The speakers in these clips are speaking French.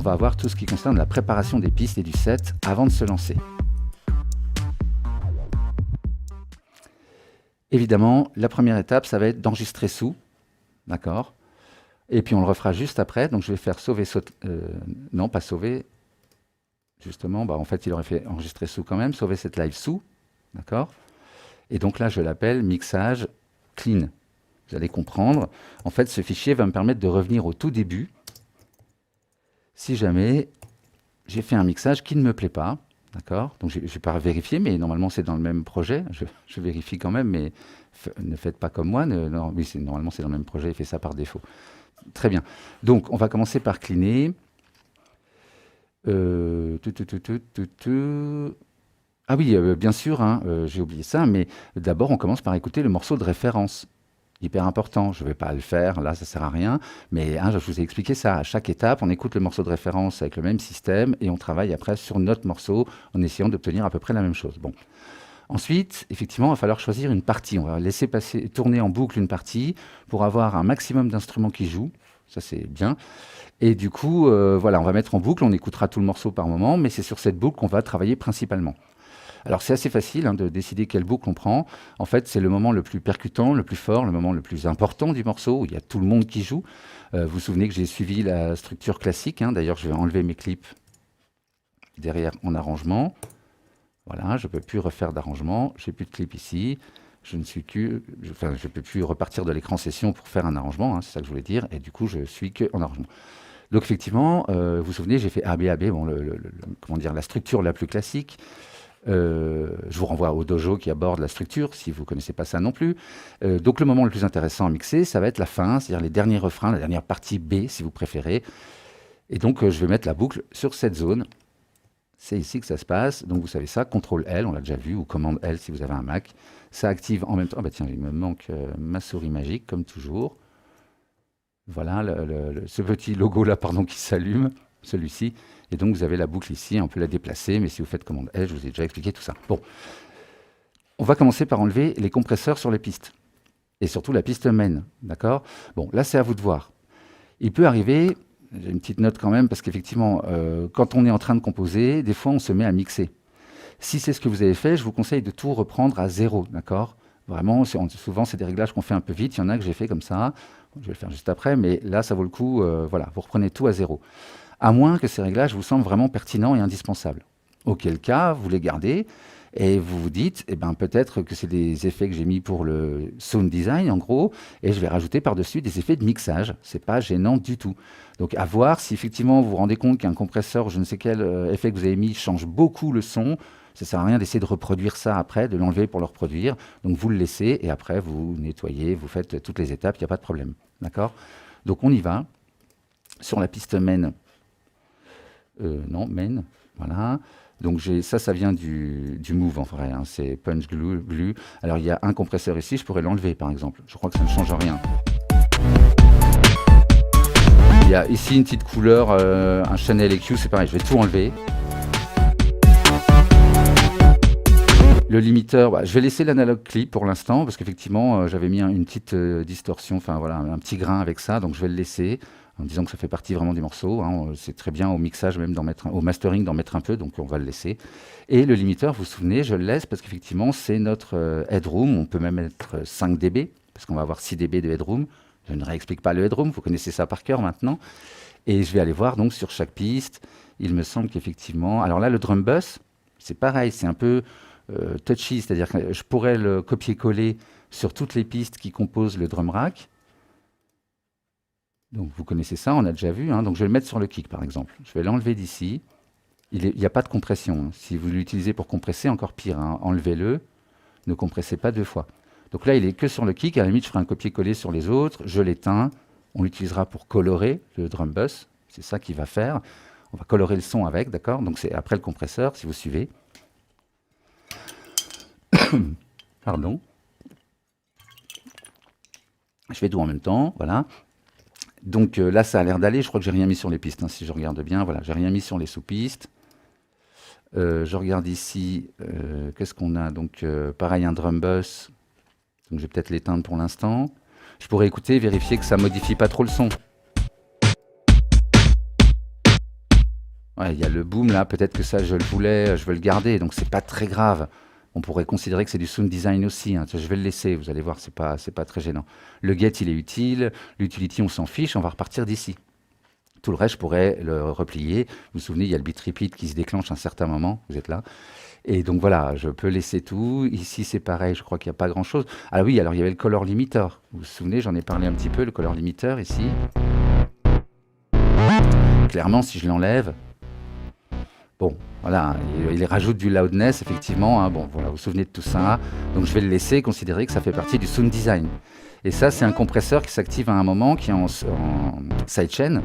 on va avoir tout ce qui concerne la préparation des pistes et du set avant de se lancer. Évidemment, la première étape, ça va être d'enregistrer sous, d'accord? Et puis on le refera juste après, donc je vais faire sauver, non pas sauver, justement, en fait il aurait fait enregistrer sous quand même, sauver cette live sous, d'accord? Et donc là je l'appelle mixage clean. Vous allez comprendre, en fait ce fichier va me permettre de revenir au tout début, si jamais j'ai fait un mixage qui ne me plaît pas, d'accord? Donc je ne vais pas vérifier, mais normalement c'est dans le même projet, je vérifie quand même, mais ne faites pas comme moi, non, oui, normalement c'est dans le même projet, il fait ça par défaut. Très bien. Donc, on va commencer par cleaner. Ah oui, bien sûr, hein, j'ai oublié ça, mais d'abord, on commence par écouter le morceau de référence. Hyper important. Je ne vais pas le faire, là, ça ne sert à rien. Mais je vous ai expliqué ça. À chaque étape, on écoute le morceau de référence avec le même système et on travaille après sur notre morceau en essayant d'obtenir à peu près la même chose. Bon. Ensuite, effectivement, il va falloir choisir une partie. On va laisser tourner en boucle une partie pour avoir un maximum d'instruments qui jouent. Ça, c'est bien. Et du coup, voilà, on va mettre en boucle. On écoutera tout le morceau par moment, mais c'est sur cette boucle qu'on va travailler principalement. Alors, c'est assez facile de décider quelle boucle on prend. En fait, c'est le moment le plus percutant, le plus fort, le moment le plus important du morceau, où il y a tout le monde qui joue. Vous vous souvenez que j'ai suivi la structure classique. D'ailleurs, je vais enlever mes clips derrière en arrangement. Voilà, je ne peux plus refaire d'arrangement, je n'ai plus de clip ici, je ne peux plus repartir de l'écran session pour faire un arrangement, c'est ça que je voulais dire, et du coup je suis que en arrangement. Donc effectivement, vous vous souvenez, j'ai fait ABAB, bon, comment dire, la structure la plus classique. Je vous renvoie au dojo qui aborde la structure, si vous ne connaissez pas ça non plus. Donc le moment le plus intéressant à mixer, ça va être la fin, c'est-à-dire les derniers refrains, la dernière partie B si vous préférez. Et donc je vais mettre la boucle sur cette zone. C'est ici que ça se passe, donc vous savez ça, CTRL L, on l'a déjà vu, ou commande L si vous avez un Mac. Ça active en même temps, tiens, il me manque ma souris magique, comme toujours. Voilà, ce petit logo-là, pardon, qui s'allume, celui-ci. Et donc vous avez la boucle ici, on peut la déplacer, mais si vous faites commande L, je vous ai déjà expliqué tout ça. Bon, on va commencer par enlever les compresseurs sur les pistes, et surtout la piste main, d'accord? Bon, là c'est à vous de voir. Il peut arriver... J'ai une petite note quand même, parce qu'effectivement, quand on est en train de composer, des fois, on se met à mixer. Si c'est ce que vous avez fait, je vous conseille de tout reprendre à zéro, d'accord? Vraiment, souvent, c'est des réglages qu'on fait un peu vite. Il y en a que j'ai fait comme ça. Je vais le faire juste après, mais là, ça vaut le coup. Voilà, vous reprenez tout à zéro. À moins que ces réglages vous semblent vraiment pertinents et indispensables. Auquel cas, vous les gardez et vous vous dites, peut-être que c'est des effets que j'ai mis pour le sound design, en gros, et je vais rajouter par-dessus des effets de mixage. C'est pas gênant du tout. Donc, à voir si effectivement vous vous rendez compte qu'un compresseur, je ne sais quel effet que vous avez mis, change beaucoup le son. Ça ne sert à rien d'essayer de reproduire ça après, de l'enlever pour le reproduire. Donc, vous le laissez et après, vous nettoyez, vous faites toutes les étapes, il n'y a pas de problème. D'accord? Donc, on y va. Sur la piste main. Non, main. Voilà. Donc ça vient du Move en vrai, c'est Punch Glue. Alors il y a un compresseur ici, je pourrais l'enlever par exemple. Je crois que ça ne change rien. Il y a ici une petite couleur, un Chanel EQ, c'est pareil, je vais tout enlever. Le limiteur, je vais laisser l'analogue clip pour l'instant, parce qu'effectivement j'avais mis une petite distorsion, enfin voilà, un petit grain avec ça, donc je vais le laisser. En disant que ça fait partie vraiment du morceau. C'est très bien au mixage, même au mastering d'en mettre un peu, donc on va le laisser. Et le limiteur, vous vous souvenez, je le laisse parce qu'effectivement, c'est notre headroom. On peut même mettre 5 dB, parce qu'on va avoir 6 dB de headroom. Je ne réexplique pas le headroom, vous connaissez ça par cœur maintenant. Et je vais aller voir donc sur chaque piste. Il me semble qu'effectivement... Alors là, le drum bus, c'est pareil, c'est un peu touchy, c'est-à-dire que je pourrais le copier-coller sur toutes les pistes qui composent le drum rack. Donc vous connaissez ça, on a déjà vu. Donc je vais le mettre sur le kick par exemple. Je vais l'enlever d'ici. Il n'y a pas de compression. Si vous l'utilisez pour compresser, encore pire. Enlevez-le. Ne compressez pas deux fois. Donc là, il est que sur le kick. À la limite, je ferai un copier-coller sur les autres. Je l'éteins. On l'utilisera pour colorer le drum bus. C'est ça qu'il va faire. On va colorer le son avec, d'accord? Donc c'est après le compresseur, si vous suivez. Pardon. Je fais tout en même temps, voilà. Donc là, ça a l'air d'aller. Je crois que j'ai rien mis sur les pistes, si je regarde bien. Voilà, j'ai rien mis sur les sous-pistes. Je regarde ici, qu'est-ce qu'on a? Donc pareil, un drum bus. Donc je vais peut-être l'éteindre pour l'instant. Je pourrais écouter, vérifier que ça modifie pas trop le son. Ouais, il y a le boom là, peut-être que ça je le voulais, je veux le garder, donc c'est pas très grave. On pourrait considérer que c'est du sound design aussi, hein. Je vais le laisser, vous allez voir, c'est pas très gênant. Le get il est utile, l'utility on s'en fiche, on va repartir d'ici. Tout le reste, je pourrais le replier. Vous vous souvenez, il y a le bit repeat qui se déclenche à un certain moment, vous êtes là. Et donc voilà, je peux laisser tout. Ici, c'est pareil, je crois qu'il n'y a pas grand-chose. Ah oui, alors il y avait le color limiter. Vous vous souvenez, j'en ai parlé un petit peu, le color limiter ici. Clairement, si je l'enlève, bon, voilà, il rajoute du loudness, effectivement, hein. Bon, voilà, vous vous souvenez de tout ça. Donc je vais le laisser, considérer que ça fait partie du sound design. Et ça, c'est un compresseur qui s'active à un moment, qui est en sidechain.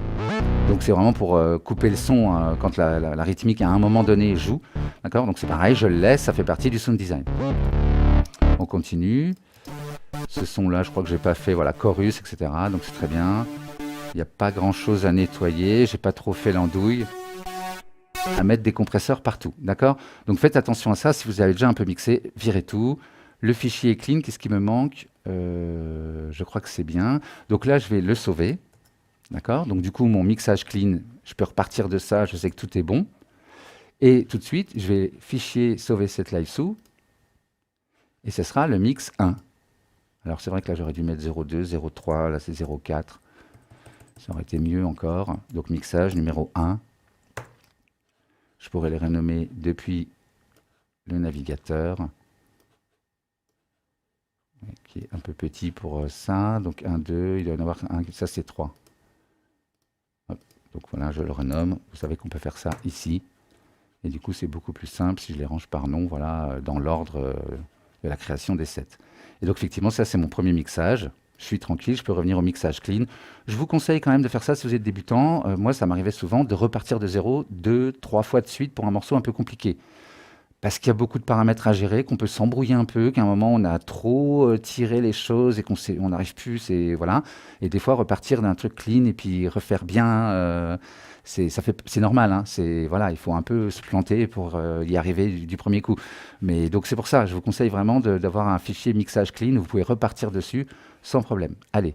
Donc c'est vraiment pour couper le son quand la rythmique à un moment donné joue. D'accord. Donc c'est pareil, je le laisse, ça fait partie du sound design. On continue. Ce son-là, je crois que j'ai pas fait, voilà, chorus, etc. Donc c'est très bien. Il n'y a pas grand-chose à nettoyer. J'ai pas trop fait l'andouille. À mettre des compresseurs partout. D'accord. Donc faites attention à ça. Si vous avez déjà un peu mixé, virez tout. Le fichier est clean. Qu'est-ce qui me manque? Je crois que c'est bien. Donc là, je vais le sauver. D'accord. Donc du coup, mon mixage clean, je peux repartir de ça. Je sais que tout est bon. Et tout de suite, je vais fichier sauver cette live sous. Et ce sera le mix 1. Alors c'est vrai que là, j'aurais dû mettre 02, 03. Là, c'est 04. Ça aurait été mieux encore. Donc mixage numéro 1. Je pourrais les renommer depuis le navigateur, qui est un peu petit pour ça. Donc 1, 2, il doit y en avoir un, ça c'est 3. Hop. Donc voilà, je le renomme. Vous savez qu'on peut faire ça ici. Et du coup, c'est beaucoup plus simple si je les range par nom, voilà, dans l'ordre de la création des sets. Et donc effectivement, ça c'est mon premier mixage. Je suis tranquille, je peux revenir au mixage clean. Je vous conseille quand même de faire ça si vous êtes débutant. Moi, ça m'arrivait souvent de repartir de zéro 2, 3 fois de suite pour un morceau un peu compliqué. Parce qu'il y a beaucoup de paramètres à gérer, qu'on peut s'embrouiller un peu, qu'à un moment on a trop tiré les choses et on n'arrive plus, et voilà. Et des fois repartir d'un truc clean et puis refaire bien, c'est normal, hein. Voilà, il faut un peu se planter pour y arriver du premier coup. Mais donc c'est pour ça, je vous conseille vraiment d'avoir un fichier mixage clean où vous pouvez repartir dessus sans problème. Allez,